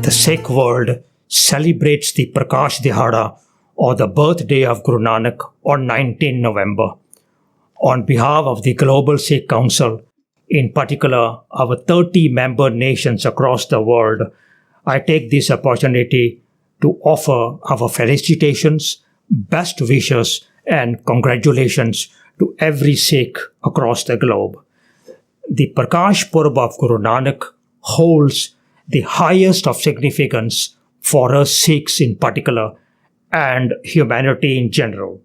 The Sikh world celebrates the Prakash Dihada, or the birthday of Guru Nanak, on 19 November. On behalf of the Global Sikh Council, in particular our 30 member nations across the world, I take this opportunity to offer our felicitations, best wishes, and congratulations to every Sikh across the globe. The Prakash Purb of Guru Nanak holds the highest of significance for us Sikhs in particular and humanity in general.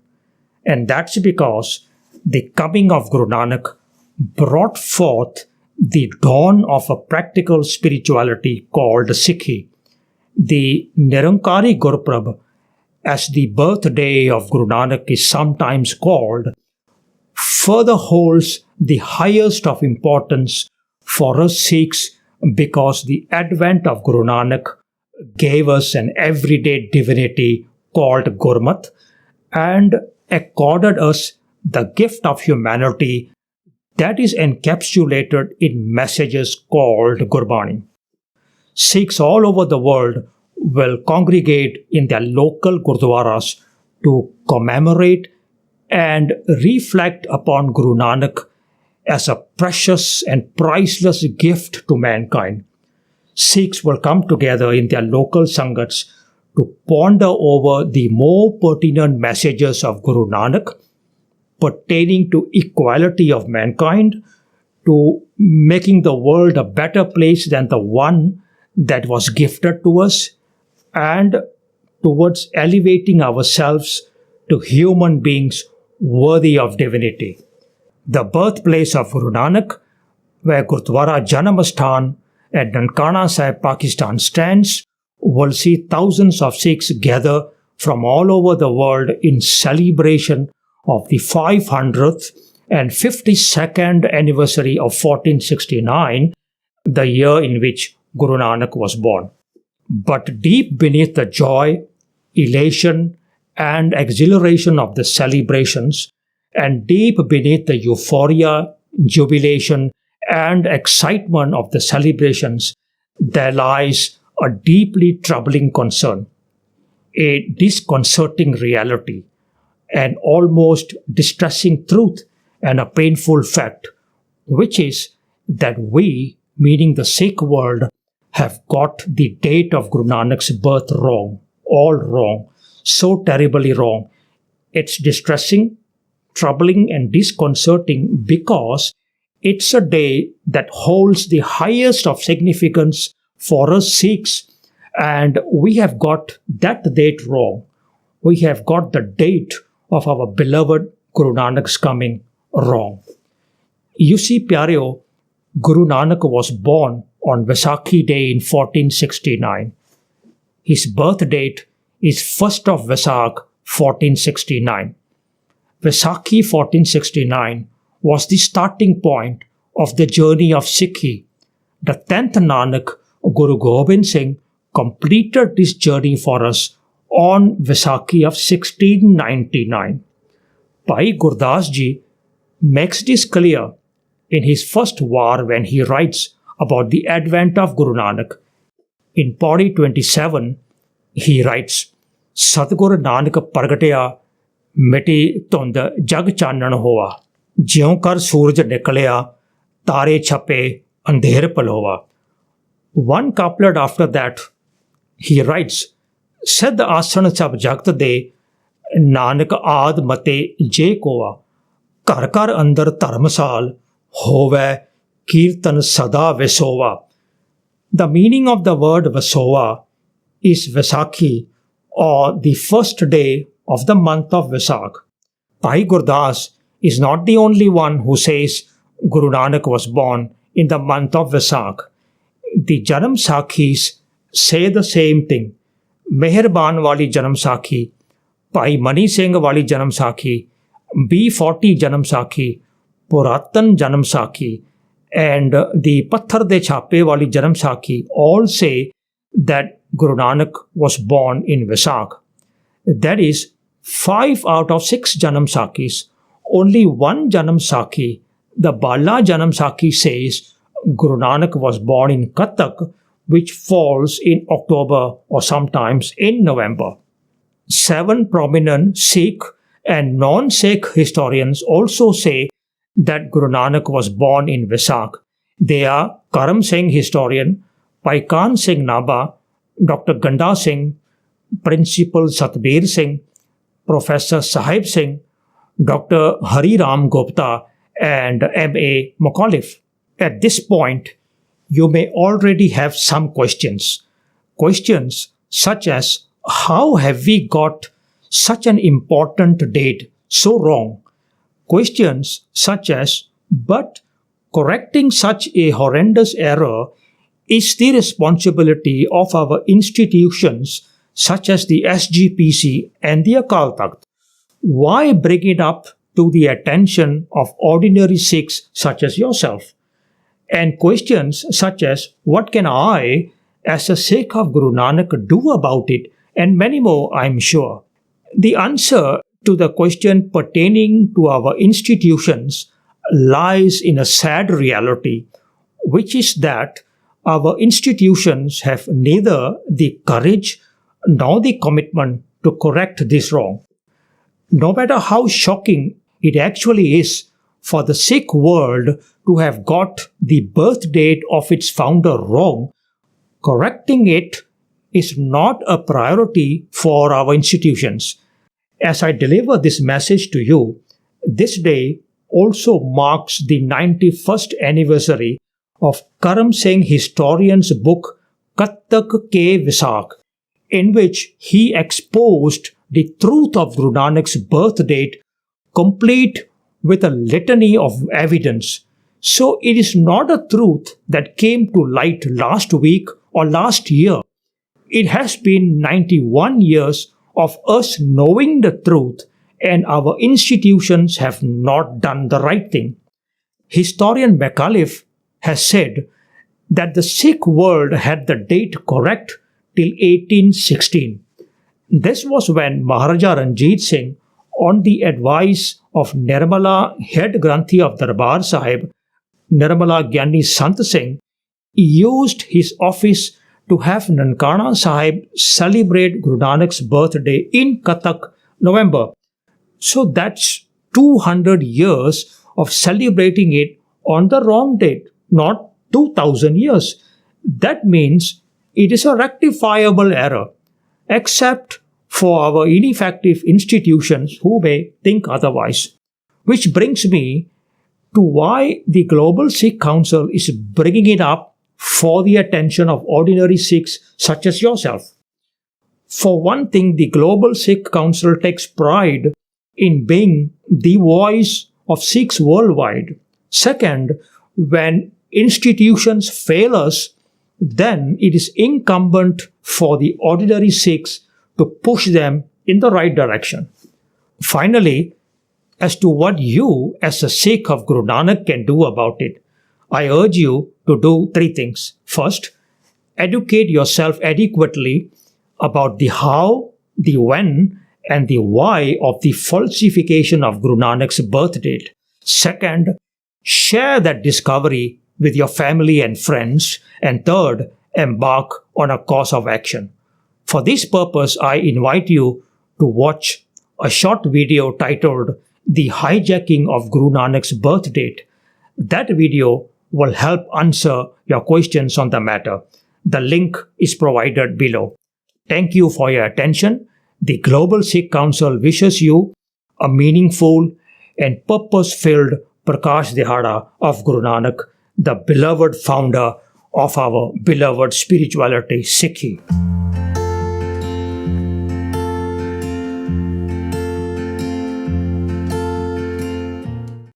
And that's because the coming of Guru Nanak brought forth the dawn of a practical spirituality called Sikhi. The Nirankari Gurpurab, as the birthday of Guru Nanak is sometimes called, further holds the highest of importance for us Sikhs because the advent of Guru Nanak gave us an everyday divinity called Gurmat and accorded us the gift of humanity that is encapsulated in messages called Gurbani. Sikhs all over the world will congregate in their local gurdwaras to commemorate and reflect upon Guru Nanak as a precious and priceless gift to mankind. Sikhs will come together in their local sangats to ponder over the more pertinent messages of Guru Nanak pertaining to equality of mankind, to making the world a better place than the one that was gifted to us, and towards elevating ourselves to human beings worthy of divinity. The birthplace of Guru Nanak, where Gurdwara Janamasthan at Nankana Sahib, Pakistan stands, will see thousands of Sikhs gather from all over the world in celebration of the 500th and 52nd anniversary of 1469, the year in which Guru Nanak was born. But deep beneath the joy, elation, and exhilaration of the celebrations, and deep beneath the euphoria, jubilation, and excitement of the celebrations, there lies a deeply troubling concern, a disconcerting reality, an almost distressing truth, and a painful fact, which is that we, meaning the Sikh world, have got the date of Guru Nanak's birth wrong, all wrong, so terribly wrong. It's distressing, troubling, and disconcerting because it's a day that holds the highest of significance for us Sikhs, and we have got that date wrong. We have got the date of our beloved Guru Nanak's coming wrong. You see, Pyareo, Guru Nanak was born on Vaisakhi Day in 1469. His birth date is 1st of Vaisakh 1469. Vaisakhi 1469 was the starting point of the journey of Sikhi. The 10th Nanak, Guru Gobind Singh, completed this journey for us on Vaisakhi of 1699. Bhai Gurdas Ji makes this clear in his first war when he writes about the advent of Guru Nanak. In Pauri 27, he writes, Sadgur Nanak Pargatya Miti Tund Jag Chanan Hoa, Jyon Kar Surj Nikalya, Tare Chape Andher Palova. One couplet after that, he writes, Sed Asan Chab Jagt De, Nanak Aad Mate Je Koa, Kar Kar Andar Dharmasal, Hove Kirtan Sada Vesova. The meaning of the word Vesova is Vaisakhi, or the first day of the month of Vaisakh. Bhai Gurdas is not the only one who says Guru Nanak was born in the month of Vaisakh. The Janam Sakhis say the same thing. Meherban Wali Janam Sakhi, Bhai Mani Singh Wali Janam Sakhi, B40 Janam Sakhi, Puratan Janam Sakhi, and the Patthar De Chape Wali Janam Sakhi all say that Guru Nanak was born in Vaisakh. That is, 5 out of 6 Janam Sakhis, only one Janam Sakhi, the Bala Janam Sakhi, says Guru Nanak was born in Kathak, which falls in October or sometimes in November. 7 prominent Sikh and non-Sikh historians also say that Guru Nanak was born in Vaisakh. They are Karam Singh historian, Paikan Singh Naba, Dr. Ganda Singh, Principal Satbir Singh, Professor Sahib Singh, Dr. Hari Ram Gupta, and M.A. McAuliffe. At this point, you may already have some questions. Questions such as, how have we got such an important date so wrong? Questions such as, but correcting such a horrendous error is the responsibility of our institutions such as the SGPC and the Akal Takht. Why bring it up to the attention of ordinary Sikhs such as yourself? And questions such as, what can I, as a Sikh of Guru Nanak, do about it? And many more, I'm sure. The answer to the question pertaining to our institutions lies in a sad reality, which is that our institutions have neither the courage nor the commitment to correct this wrong. No matter how shocking it actually is for the Sikh world to have got the birth date of its founder wrong, correcting it is not a priority for our institutions. As I deliver this message to you, this day also marks the 91st anniversary of Karam Singh historian's book Kattak Ke Vaisakh, in which he exposed the truth of Guru Nanak's birth date, complete with a litany of evidence. So it is not a truth that came to light last week or last year. It has been 91 years of us knowing the truth, and our institutions have not done the right thing. Historian McAuliffe has said that the Sikh world had the date correct till 1816. This was when Maharaja Ranjit Singh, on the advice of Nirmala head Granthi of Darbar Sahib, Nirmala Gyani Sant Singh, used his office to have Nankana Sahib celebrate Guru Nanak's birthday in Kattak, November. So that's 200 years of celebrating it on the wrong date, not 2000 years. That means it is a rectifiable error, except for our ineffective institutions who may think otherwise. Which brings me to why the Global Sikh Council is bringing it up for the attention of ordinary Sikhs such as yourself. For one thing, the Global Sikh Council takes pride in being the voice of Sikhs worldwide. Second, when institutions fail us, then it is incumbent for the ordinary Sikhs to push them in the right direction. Finally, as to what you as a Sikh of Guru Nanak can do about it, I urge you to do 3 things. First, educate yourself adequately about the how, the when, and the why of the falsification of Guru Nanak's birth date. Second, share that discovery with your family and friends. And third, embark on a course of action. For this purpose, I invite you to watch a short video titled The Hijacking of Guru Nanak's Birth Date. That video will help answer your questions on the matter. The link is provided below. Thank you for your attention. The Global Sikh Council wishes you a meaningful and purpose-filled Prakash Dihada of Guru Nanak, the beloved founder of our beloved spirituality, Sikhi.